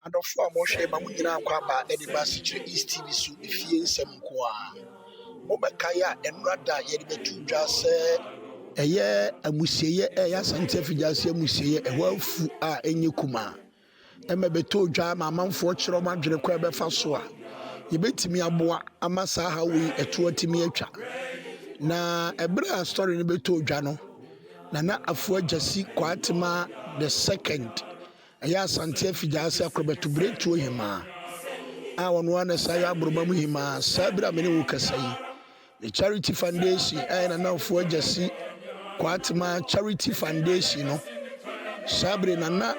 Adɔfo a mohwɛ ma mo nyinaa akɔ aba de ba Asikyire East TV so efie nsɛm nko a. Mobɛkae a nnora da a yɛde bɛtu dwa sɛ ɛyɛ amusieɛ ɛyɛ Asante Afigyaase amusieɛ ɛhɔ afu a ɛnyɛ kuma. Ɛma bɛtɔ dwa ma amanfoɔ kyerɛ ɔmo adwene kɔ ɛbɛfa so a yɛbɛtumi aboa ama saa ha wei ɛto atumi atwa. Na ɛberɛ a story no bɛtɔ dwa no, Nana Afuagyasi Kwatema the second ɛyɛ Asante Afigyaase akɔbɛto breakthrough hima a ɔno ana saa yɛ aborɔma mu hima saa bere a mene wo kasa yi. The Charity Foundation ɛyɛ Nana Afuagyasi Kwatema Charity Foundation no saa bere Nana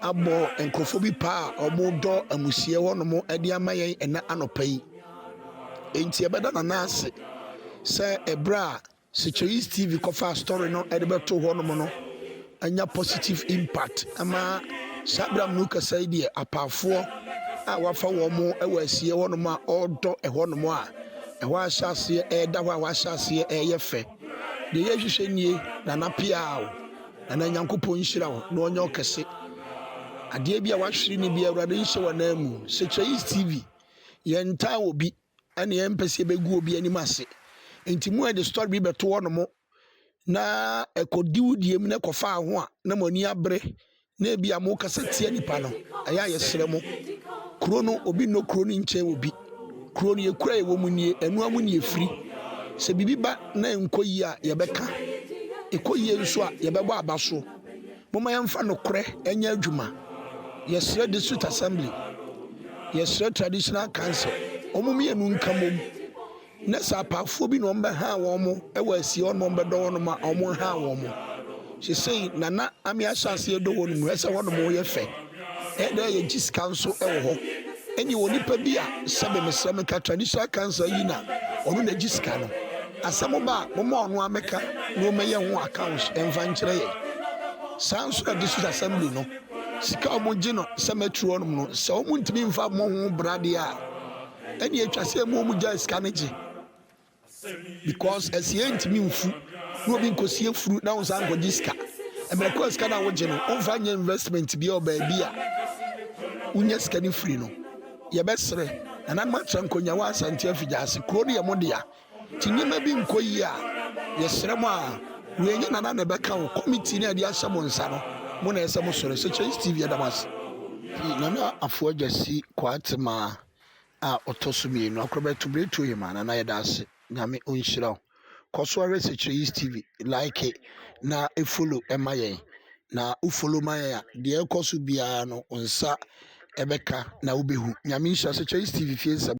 abɔ nkurɔfoɔ bi paa a ɔmo dɔ amusie hɔ nom de ama yɛn ɛna anɔpa yi. Enti ɛbɛda Nana ase sɛ ɛberɛ a Asikyire East TV kɔfa story no ɛde bɛto hɔ nom no anya positive impact ama saa bere a mene wo kasa yi deɛ apaafoɔ a wafa wɔn mo ɛwɔ asie hɔ nom a ɔdɔ ɛhɔ nom a ɛhɔ ahyɛ aseɛ ɛda hɔ a wahyɛ aseɛ ɛyɛ fɛ. Deɛ yɛhwehwɛ nie Nana pia o Nana Nyankopɔn nhyira wo na ɔnyɛ ɔkɛse. Adeɛ bi a wahwere ne bi Awurade nhyɛ wɔ nan mu. Asikyire East TV yɛntaa obi ɛne yɛmpɛ sɛ yɛbɛgu obi anim ase. Enti mu a de story bi bɛto hɔ nom na ɛkɔdi wo die mu na ɛkɔfa ho a na mo ani abere na ebi a mo kasa tia nipa no ɛyɛ a yɛsrɛ mo. Kuro no obi no kuro no nkyɛn obi. Kuro no yɛkura yɛwɔ mu nie ɛno amu ne yɛfiri. Sɛ bibi ba na nkɔ yi a yɛbɛka. Ɛkɔ yie nso a yɛbɛbɔ aba so. Moma yɛmfa no korɛ ɛnyɛ adwuma. Yɛsrɛ district assembly. Yɛsrɛ traditional council. Ɔmo mmienu nka mom. Na sɛ apaafoɔ bi na ɔmo bɛha wɔn mo ɛwɔ asie hɔ na ɔmo bɛdɔ wɔn mo a ɔmo ha wɔn mo. Sesei Nana ame ahyɛ aseɛ dɔ wɔn mu ɛsɛ hɔ nom yɛ fɛ. Ɛda yɛ gye sika nso ɛwɔ hɔ. Ɛne wɔ nipa bi a sɛbɛ mesrɛ me ka traditional council yi na ɔno na gye sika no. Asɛm ba a moma ɔno ameka na ɔmɛyɛ ho account ɛmfa nkyerɛ yɛ. Saa nso na district assembly no sika ɔmo gye no sɛ mɛturu hɔ nom no sɛ ɔmo ntumi mfa mo ho bradeɛ a ɛne atwa sɛ mo ɔmo gya sika no gye. Because asie ntumi mfu na obi nkosie furu na wo san nkɔgye sika. Ɛmɛkɔ sika na wogye no ɔmfa nyɛ investment bi a ɔbaabi a wonya sika no firi no. Yɛbɛsrɛ Nana matra nkonya wɔ Asante Afigyaase kuro no yɛ mo dea. Nti nneɛma bi nkɔ yi a yɛsrɛ mo a wɔanya Nana na ɛbɛka wo committee no a ɛde ahyɛ mo nsa no mo na ɛsɛ mo sɔre. Asikyire East TV ɛda mo ase. Nana Afuagyasi Kwatema a ɔtɔ so mmienu akɔbɛto breakthrough hima Nana yɛda ase. Nyame ɔnhyira wo. Kɔ so ara Asikyire East TV like it na follow ɛma yɛn na follow ma yɛn a deɛ ɛkɔ so biara no nsa ɛbɛka na wobɛhu. Nyame nhyira Asikyire East TV fie nsɛm.